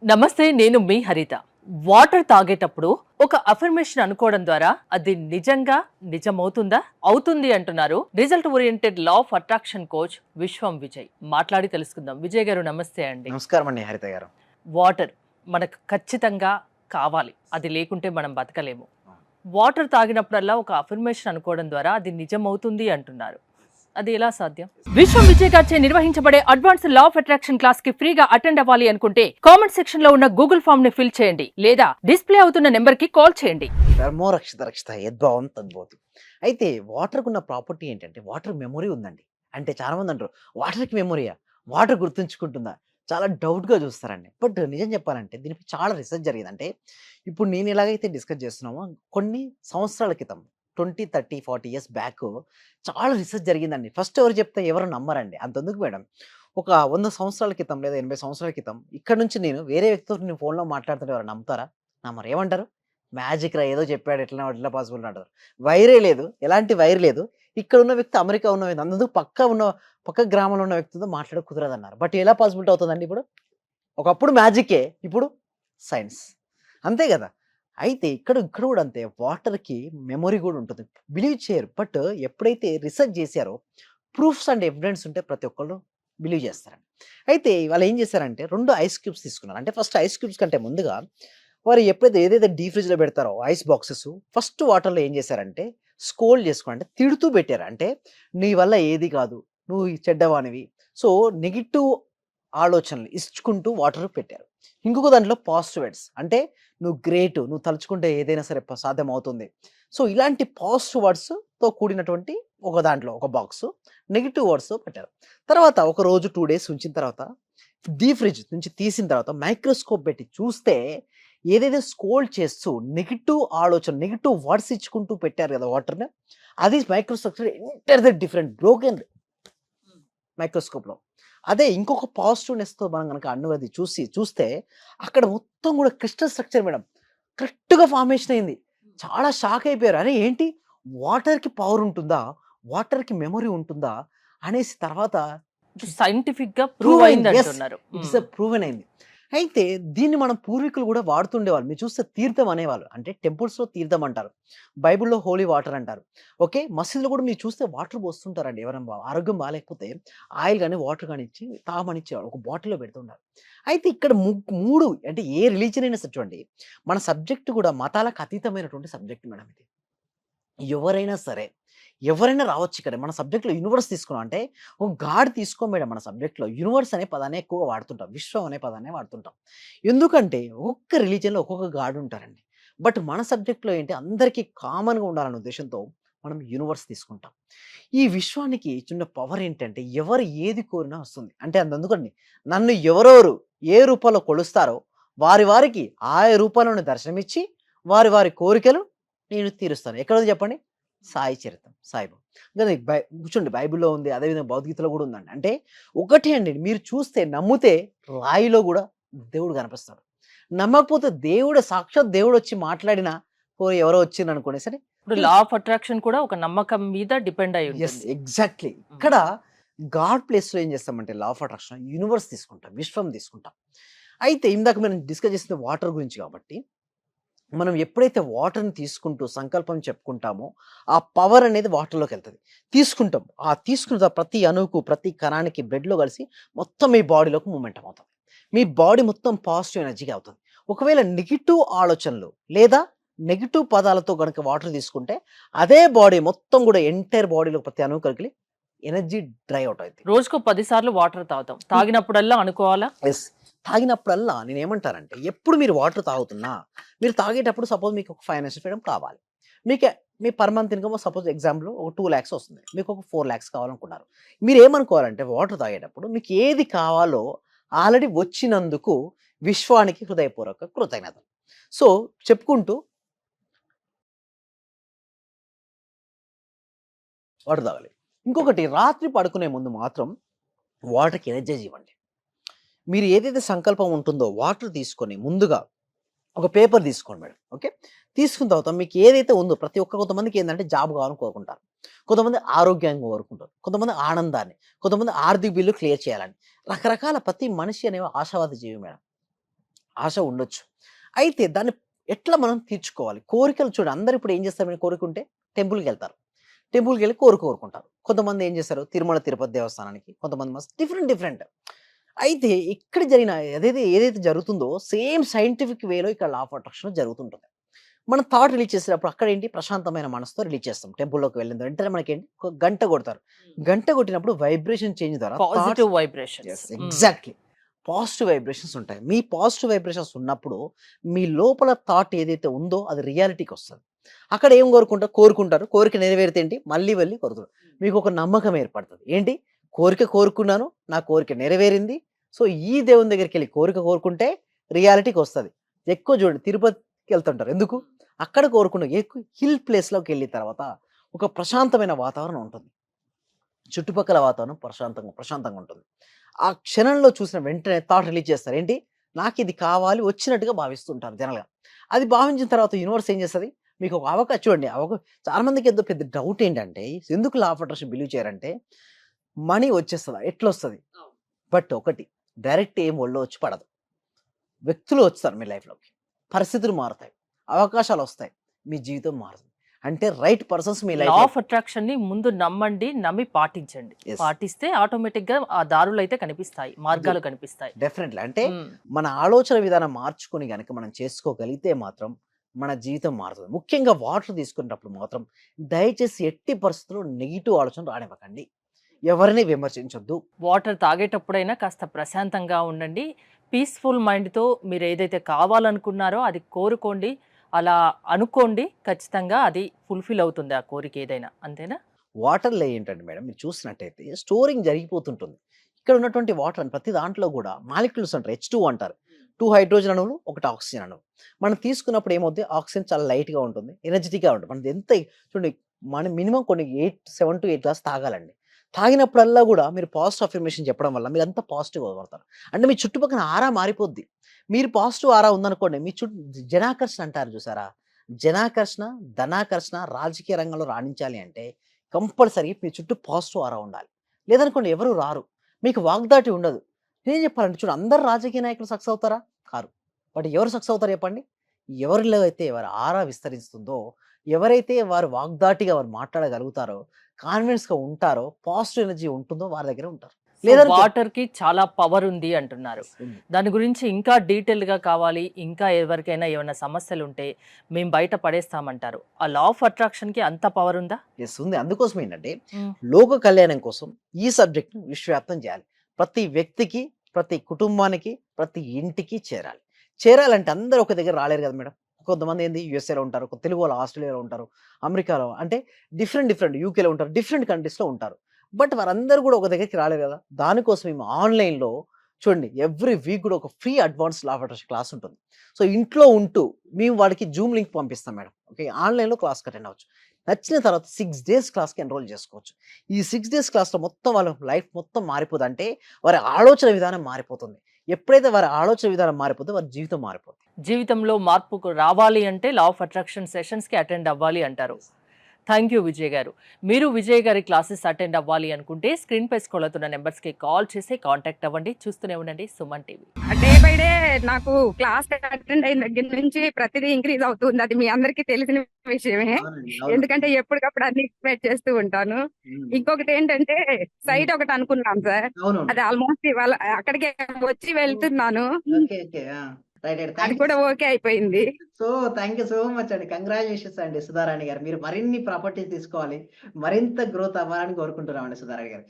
నమస్తే, నేను మీ హరిత. వాటర్ తాగేటప్పుడు ఒక అఫర్మేషన్ అనుకోవడం ద్వారా అది నిజంగా నిజమవుతుందా? అవుతుంది అంటున్నారు result oriented law of attraction coach విశ్వం విజయ్. మాట్లాడి తెలుసుకుందాం. విజయ్ గారు నమస్తే అండి. నమస్కారం అండి హరిత గారు. వాటర్ మనకు ఖచ్చితంగా కావాలి. అది లేకుంటే మనం బతకలేము. వాటర్ తాగినప్పుడల్లా ఒక అఫర్మేషన్ అనుకోవడం ద్వారా అది నిజమవుతుంది అంటున్నారు. అది ఎలా సాధ్యం? విశ్వం విజయ్ గారిచే నిర్వహించబడే advance law of attraction class కి ఫ్రీగా అటెండ్ అవ్వాలి అనుకుంటే కామెంట్ సెక్షన్ లో ఉన్న గూగుల్ ఫామ్ ని ఫిల్ చేయండి లేదా డిస్ప్లే అవుతున్న నెంబర్ కి కాల్ చేయండి. ధర్మో రక్షిత రక్షిత యద్భావం తద్భవతి. అయితే వాటర్‌కు ఉన్న ప్రాపర్టీ ఏంటంటే వాటర్ మెమరీ ఉందండి. అంటే చాలామంది అంటారు వాటర్‌కి మెమరీయా? వాటర్ గుర్తుంచుకుంటుందా? చాలా డౌట్‌గా చూస్తారండి. బట్ నిజం చెప్పాలంటే దీనిపై చాలా రిసర్చ్ జరిగింది. అంటే ఇప్పుడు నేను ఎలాగైతే డిస్కస్ చేస్తున్నామో కొన్ని సంవత్సరాల క్రితం 20, 30, 40 ఇయర్స్ బ్యాక్ చాలా రిసర్చ్ జరిగిందండి. ఫస్ట్ ఎవరు చెప్తే ఎవరు నమ్మరండి. అంతెందుకు మేడం. ఒక 100 సంవత్సరాల క్రితం లేదా 80 సంవత్సరాల క్రితం ఇక్కడ నుంచి నేను వేరే వ్యక్తితో నేను ఫోన్‌లో మాట్లాడుతుంటే ఎవరైనా నమ్ముతారా? నమ్మరు. ఏమంటారు? మ్యాజిక్ రా ఏదో చెప్పాడు ఎట్లా పాసిబుల్ అంటారు. వైరే లేదు. ఎలాంటి వైర్ లేదు. ఇక్కడ ఉన్న వ్యక్తి అమెరికా ఉన్న వ్యక్తి అందుకు పక్క గ్రామంలో ఉన్న వ్యక్తితో మాట్లాడ కుదరదన్నారు. బట్ ఎలా పాసిబిలిటీ అవుతుందండి ఇప్పుడు? ఒకప్పుడు మ్యాజికే ఇప్పుడు సైన్స్. అంతే గదా! అయితే ఇక్కడ గూడా అంతే. వాటర్‌కి మెమరీ గూడా ఉంటుంది. బిలీవ్ చేయరు. బట్ ఎప్పుడైతే రిసర్చ్ జేసారో ప్రూఫ్స్ అండ్ ఎవిడెన్స్ ఉంటే ప్రతి ఒక్కళ్ళు బిలీవ్ జేస్తారండి. అయితే వాళ్ళేం జేశారంటే 2 ఐస్ క్యూబ్స్ తీసుకున్నారు. అంటే ఫస్ట్ ఐస్ క్యూబ్స్ కంటే ముందుగా వారు ఎప్పుడైతే ఏదైతే డీప్ ఫ్రిడ్జ్‌లో పెడతారో ఐస్ బాక్సెస్ ఫస్ట్ వాటర్‌లో ఏం చేశారంటే స్కోల్డ్ చేసుకో అంటే తిడుతూ పెట్టారు. అంటే నీ వల్ల ఏది కాదు. నువ్వు ఈ చెడ్డవానివి. సో, నెగెటివ్ ఆలోచనలు ఇచ్చుకుంటూ వాటర్ పెట్టారు. ఇంకొక దాంట్లో పాజిటివ్ వర్డ్స్ అంటే నువ్వు గ్రేట్. నువ్వు తలుచుకుంటే ఏదైనా సరే సాధ్యమవుతుంది. సో, ఇలాంటి పాజిటివ్ వర్డ్స్‌తో కూడినటువంటి ఒక దాంట్లో ఒక బాక్సు. నెగెటివ్ వర్డ్స్ పెట్టారు. తర్వాత ఒక రోజు 2 డేస్ ఉంచిన తర్వాత డీప్ ఫ్రిడ్జ్ నుంచి తీసిన తర్వాత మైక్రోస్కోప్ పెట్టి చూస్తే ఏదైతే స్క్రోల్ చేస్తూ నెగెటివ్ ఆలోచన, నెగెటివ్ వర్డ్స్ ఇచ్చుకుంటూ పెట్టారు కదా వాటర్‌ని. అది మైక్రోస్ట్రక్చర్ ఎంటైర్‌ది డిఫరెంట్ బ్రోకెన్ మైక్రోస్కోప్‌లో. అదే ఇంకొక పాజిటివ్‌నెస్‌తో మనం గనక అది చూస్తే అక్కడ మొత్తం కూడా క్రిస్టల్ స్ట్రక్చర్ మేడం. కరెక్ట్‌గా ఫార్మేషన్ అయింది. చాలా షాక్ అయిపోయారు. అరే ఏంటి వాటర్‌కి పవర్ ఉంటుందా? వాటర్‌కి మెమరీ ఉంటుందా? అనేసి తర్వాత సైంటిఫిక్ గా ప్రూవ్ ప్రూవ్ అయింది అయింది. యెస్. అంటున్నారు. ఇట్ ఈస్ ప్రూవెన్ అయింది. అయితే దీన్ని మన పూర్వీకులు గూడా వాడుతుండేవాళ్ళు. మీరు చూస్తే తీర్థం అనేవాళ్ళు. అంటే టెంపుల్స్‌లో తీర్థం అంటారు. బైబిల్‌లో హోలీ వాటర్ అంటారు. ఓకే. మసీదులో గూడా మీరు చూస్తే వాటర్ పోస్తుంటారండి. ఎవరైనా ఆరోగ్యం బాలేకపోతే ఆయిల్ గాని, వాటర్ గాని ఇచ్చి తాగమని ఇచ్చేవాళ్ళు. ఒక బాటిల్‌లో పెడుతుండారు. అయితే ఇక్కడ 3 అంటే ఏ రిలీజియన్ అయినా సరే చూడండి. మన సబ్జెక్ట్ గూడా మతాలకు అతీతమైనటువంటి సబ్జెక్ట్ మేడం ఇది. ఎవరైనా సరే, ఎవరైనా రావచ్చిక్కడ. మన సబ్జెక్ట్‌లో యూనివర్స్ తీసుకున్నాం అంటే, ఒక గాడ్ తీసుకోం మేడం మన సబ్జెక్ట్‌లో. యూనివర్స్ అనే పదాన్ని ఎక్కువగా వాడుతుంటాం. విశ్వం అనే పదాన్నే వాడుతుంటాం. ఎందుకంటే, ఒక్కొక్క రిలీజియన్‌లో ఒక్కొక్క గాడ్ ఉంటారండి. బట్ మన సబ్జెక్ట్‌లో ఏంటి అందరికీ కామన్‌గా ఉండాలనే ఉద్దేశ్యంతో మనం యూనివర్స్ తీసుకుంటాం. ఈ విశ్వానికి చిన్న పవర్ ఏంటంటే, ఎవరు ఏది కోరినా వస్తుంది. అంటే అంతెందుకండి, నన్ను ఎవరెవరు ఏ రూపంలో కొలుస్తారో, వారికి ఆయా రూపాలను దర్శనమిచ్చి, వారి కోరికలు నేను తీరుస్తాను. ఎక్కడుంది చెప్పండి? సాయి చరిత్రం. సాయిబాబా. గది కూర్చోండి బైబిల్‌లో ఉంది. అదేవిధంగా భగవద్గీతలో గూడా ఉందండి. అంటే ఒకటే అండి మీరు చూస్తే నమ్మితే రాయిలో గూడా దేవుడు కనిపిస్తాడు. నమ్మకపోతే సాక్షాత్ దేవుడొచ్చి మాట్లాడినా ఎవరో వచ్చిండ్రనుకోండి సరే ఇప్పుడు లా ఆఫ్ అట్రాక్షన్ కూడా ఒక నమ్మకం మీద డిపెండ్ అయి యెస్. ఉంటుంది. ఎగ్జాక్ట్‌లీ. ఇక్కడ గాడ్ ప్లేస్‌లో ఏం చేస్తామంటే లా ఆఫ్ అట్రాక్షన్ యూనివర్స్ తీసుకుంటాం. విశ్వం తీసుకుంటాం. అయితే ఇందాక మనం డిస్కస్ చేసింది వాటర్ గురించి కాబట్టి మనం ఎప్పుడైతే వాటర్‌ని తీసుకుంటూ సంకల్పం చెప్పుకుంటామో, ఆ పవర్ అనేది వాటర్‌లోకెళ్తది. తీసుకుంటాం. ఆ తీసుకున్న ప్రతి అణువుకు, ప్రతి కణానికి బ్లడ్‌లో కలిసి మొత్తం మీ బాడీలోకి మూవ్‌మెంట్ అవుతది. మీ బాడీ మొత్తం పాజిటివ్ ఎనర్జీగా అవుతది. ఒకవేళ నెగెటివ్ ఆలోచనలు లేదా నెగెటివ్ పదాలతో గనుక వాటర్ తీసుకుంటే, అదే బాడీ మొత్తం గూడా ఎంటైర్ బాడీలో ప్రతి అణువు కలిగి ఎనర్జీ డ్రై అవుట్ అయిద్ది. రోజుకో 10 సార్లు వాటర్ తాగుతాం. తాగినప్పుడల్లా అనుకోవాలా? యెస్. తాగినప్పుడల్లా నేనేమంటానంటే, ఎప్పుడు మీరు వాటర్ తాగుతున్నా, మీరు తాగేటప్పుడు సపోజ్ మీకు ఒక ఫైనాన్షియల్ ఫ్రీడమ్ కావాలి. మీకే మీ per month income suppose example ఒక 2,00,000 వస్తుంది. మీకు ఒక 4,00,000 కావాలనుకున్నారు. మీరేమనుకోవాలంటే వాటర్ తాగేటప్పుడు మీకు ఏది కావాలో ఆల్రెడీ వచ్చినందుకు విశ్వానికి హృదయపూర్వక కృతజ్ఞతలు. సో, చెప్పుకుంటూ వాటర్ తాగాలి. ఇంకొకటి రాత్రి పడుకునే ముందు మాత్రం వాటర్‌కి ఎనర్జైజ్ ఇవ్వండి. మీరు ఏదైతే సంకల్పం ఉంటుందో వాటర్ తీసుకొని ముందుగా ఒక పేపర్ తీసుకోండి మేడం. ఓకే. తీసుకున్న తర్వాత మీకు ఏదైతే ఉందో కొంతమందికి ఏందంటే జాబ్ కావాలని కోరుకుంటారు. కొంతమంది ఆరోగ్యంగా కోరుకుంటారు. కొంతమంది ఆనందాన్ని, కొంతమంది ఆర్థిక బిల్లు క్లియర్ చేయాలని. రకరకాల ప్రతి మనిషి అనే ఆశావాది జీవి మేడం. ఆశ ఉండొచ్చు. అయితే దాన్ని ఎట్లా మనం తీర్చుకోవాలి? కోరికలు చూడండి అందరూ ఇప్పుడు ఏం చేస్తారంటే కోరుకుంటే టెంపుల్‌కెళ్తారు. టెంపుల్‌కెళ్ళి కోరుకుంటారు. కొంతమంది ఏం చేస్తారు తిరుమల, తిరుపతి దేవస్థానానికి, కొంతమంది డిఫరెంట్ డిఫరెంట్. అయితే ఇక్కడ జరిగిన ఏదైతే జరుగుతుందో సేమ్ సైంటిఫిక్ వేలో ఇక్కడ లా ఆఫ్ అట్రాక్షన్ జరుగుతుంటుంది. మనం థాట్ రిలీజ్ చేసేటప్పుడు అక్కడేంటి ప్రశాంతమైన మనసుతో రిలీజ్ చేస్తాం. టెంపుల్‌లోకి వెళ్ళిన వెంటనే మనకేంటి ఒక గంట కొడతారు. గంట కొట్టినప్పుడు వైబ్రేషన్ చేంజ్ ద్వారా positive vibrations. Exactly. Positive vibrations ఉంటాయి. మీ పాజిటివ్ వైబ్రేషన్స్ ఉన్నప్పుడు మీ లోపల థాట్ ఏదైతే ఉందో అది రియాలిటీకొస్తది. అక్కడ ఏం కోరుకుంటారు. కోరిక నెరవేరితే ఏంటి మళ్ళీ వెళ్లి కోరుతారు. మీకొక నమ్మకం ఏర్పడతది. ఏంటి కోరుకున్నాను. నా కోరిక నెరవేరింది. సో, ఈ దేవుని దగ్గరికెళ్లి కోరుకుంటే రియాలిటీకొస్తది. ఎక్కువ చూడండి తిరుపతికెళ్తుంటారు. ఎందుకు? అక్కడ ఎక్కువ హిల్ ప్లేస్‌లోకెళ్ళిన తర్వాత ఒక ప్రశాంతమైన వాతావరణం ఉంటుంది. చుట్టుపక్కల వాతావరణం ప్రశాంతంగా ఉంటుంది. ఆ క్షణంలో చూసిన వెంటనే థాట్ రిలీజ్ చేస్తారు. ఏంటి? నాకిది కావాలి వచ్చినట్టుగా భావిస్తుంటారు జనరల్‌గా. అది భావించిన తర్వాత యూనివర్స్ ఏం చేస్తది? మీకు ఒక చూడండి చాలా మందికి ఏదో పెద్ద డౌట్ ఏంటంటే ఎందుకు లా ఆఫ్ అట్రాక్షన్ బిలీవ్ చేయరంటే మనీ వచ్చేస్తదా? ఎట్లొస్తది? బట్ ఒకటి డైరెక్ట్ ఏం ఒళ్ళో వచ్చి పడదు. వ్యక్తులు వస్తారు మీ లైఫ్‌లోకి. పరిస్థితులు మారుతాయి. అవకాశాలొస్తాయి. మీ జీవితం మారుతుంది. అంటే రైట్ పర్సన్స్ మీ లా లైఫ్‌లో ఆఫ్ అట్రాక్షన్ ని ముందు నమ్మండి, నమ్మి పాటించండి. యెస్. పాటిస్తే ఆటోమేటిక్ గా ఆ దారులైతే కనిపిస్తాయి, మార్గాలు కనిపిస్తాయి. డెఫినెట్‌లీ. అంటే హ్మ్. మన ఆలోచన విధానం మార్చుకొని గనక మనం చేసుకోగలిగితే మాత్రం మన జీవితం మారుతుంది. ముఖ్యంగా వాటర్ తీసుకునేటప్పుడు మాత్రం దయచేసి ఎట్టి పరిస్థితుల్లో నెగెటివ్ ఆలోచన రానివ్వకండి. ఎవరిని విమర్శించొద్దు. వాటర్ తాగేటప్పుడైనా కాస్త ప్రశాంతంగా ఉండండి. పీస్‌ఫుల్ మైండ్‌తో మీరు ఏదైతే కావాలనుకున్నారో అది కోరుకోండి. అలా అనుకోండి. ఖచ్చితంగా అది ఫుల్‌ఫిల్ అవుతుంది ఆ కోరిక ఏదైనా. అంతేనా? వాటర్‌లో ఏంటంటే మేడం మీరు చూసినట్టయితే స్టోరింగ్ జరిగిపోతుంటుంది. ఇక్కడ ఉన్నటువంటి వాటర్ అని ప్రతి దాంట్లో గూడా మాలిక్యూల్స్ అంటారు. H2 అంటారు. 2 హైడ్రోజన్ అణువులు, 1 ఆక్సిజన్ అణువు. మనం తీసుకున్నప్పుడు ఏమవుద్ది ఆక్సిజన్ చాలా లైట్‌గా ఉంటుంది. ఎనర్జిటిక్‌గా ఉంటుంది. మనది ఎంత చూడండి మనం మినిమమ్ కొన్ని 7-8 గ్లాస్ తాగాలండి. తాగినప్పుడల్లా గూడా మీరు పాజిటివ్ అఫర్మేషన్ చెప్పడం వల్ల మీరంతా పాజిటివ్‌గా పడతారు. అంటే మీ చుట్టుపక్కల ఆరా మారిపోద్ది. మీరు పాజిటివ్ ఆరా ఉందనుకోండి మీ జనాకర్షణ అంటారు చూసారా? జనాకర్షణ, ధనాకర్షణ రాజకీయ రంగంలో రాణించాలి అంటే కంపల్సరీ మీ చుట్టూ పాజిటివ్ ఆరా ఉండాలి. లేదనుకోండి ఎవరు రారు. మీకు వాగ్దాటి ఉండదు. నేనేం చెప్పాలంటే చూడు అందరు రాజకీయ నాయకులు సక్సెస్ అవుతారా? కారు. బట్ ఎవరు సక్సెస్ అవుతారు చెప్పండి? ఎవరిలో అయితే వారి ఆరా విస్తరిస్తుందో, ఎవరైతే వారు వాగ్దాటిగా వారు మాట్లాడగలుగుతారో, కాన్ఫిడెన్స్‌గా ఉంటారో, పాజిటివ్ ఎనర్జీ ఉంటుందో వారి దగ్గరే ఉంటారు. సో, లేదనుకో వాటర్‌కి చాలా పవర్ ఉంది అంటున్నారు. ఉంది. దాని గురించి ఇంకా డీటెయిల్‌గా కావాలి, ఇంకా ఎవరికైనా ఏమైనా సమస్యలుంటే మేము బయట పడేస్తామంటారు. ఆ లా ఆఫ్ అట్రాక్షన్‌కి అంత పవర్ ఉందా? యెస్ ఉంది. అందుకోసం ఏంటంటే హ్మ్. లోక కళ్యాణం కోసం ఈ సబ్జెక్ట్‌ని విశ్వవ్యాప్తం చేయాలి. ప్రతి వ్యక్తికి, ప్రతి కుటుంబానికి, ప్రతి ఇంటికి చేరాలి. చేరాలంటే అందరూ ఒక దగ్గర రాలేరు కదా మేడం. కొంతమంది ఏంది యూఎస్ఏలో ఉంటారు. తెలుగు వాళ్ళు ఆస్ట్రేలియాలో ఉంటారు. అమెరికాలో అంటే డిఫరెంట్ యూకేలో ఉంటారు. డిఫరెంట్ కంట్రీస్‌లో ఉంటారు. బట్ వారందరూ కూడా ఒక దగ్గరికి రాలేరు కదా! దానికోసం మేము ఆన్‌లైన్‌లో చూడండి ఎవ్రీ వీక్ కూడా ఒక free advance law of attraction class ఉంటుంది. సో, ఇంట్లో ఉంటూ మేము వాడికి జూమ్ లింక్ పంపిస్తాం మేడం. ఓకే. ఆన్‌లైన్‌లో క్లాస్‌కి అటెండ్ అవ్వచ్చు. నచ్చిన తర్వాత 6 డేస్ క్లాస్‌కి ఎన్రోల్ చేసుకోవచ్చు. ఈ 6 డేస్ క్లాస్‌లో మొత్తం వాళ్ళ లైఫ్ మొత్తం మారిపోద్ది. అంటే వారి ఆలోచన విధానం మారిపోతుంది. ఎప్పుడైతే వారి ఆలోచన విధానం మారిపోద్దో వారి జీవితం మారిపోద్ది. జీవితంలో మార్పుకు రావాలి అంటే లా ఆఫ్ అట్రాక్షన్ సెషన్స్‌కి అటెండ్ అవ్వాలి అంటారు. థ్యాంక్ యూ విజయ్ గారు. మీరు విజయ్ గారి క్లాసెస్ అటెండ్ అవ్వాలి అనుకుంటే స్క్రీన్‌పై స్క్రోల్ అవుతున్న నంబర్స్‌కి కాల్ చేసి కాంటాక్ట్ అవ్వండి. చూస్తూనే ఉండండి Suman TV. Day by day నాకు క్లాస్ అటెండ్ అయిన దగ్గర నుంచి ప్రతిదీ ఇంక్రీజ్ అవుతుంది. అది మీ అందరికీ తెలిసిన విషయమే. ఎందుకంటే ఎప్పటికప్పుడు అన్ని ఎక్స్‌ప్లెయిన్ చేస్తూ ఉంటాను. ఇంకొకటి ఏంటంటే సైట్ ఒకటి అనుకున్నాను సార్. అది ఆల్మోస్ట్ ఇవాళ అక్కడికే వచ్చి వెళ్తున్నాను. అది కూడా ఓకే అయిపోయింది. So, thank you so much అండి. కంగ్రాచ్యులేషన్స్ అండి సుధారాణి గారు. మీరు మరిన్ని ప్రాపర్టీస్ తీసుకోవాలి. మరింత గ్రోత్ అవ్వాలని కోరుకుంటున్నామండి సుధారాణి గారు.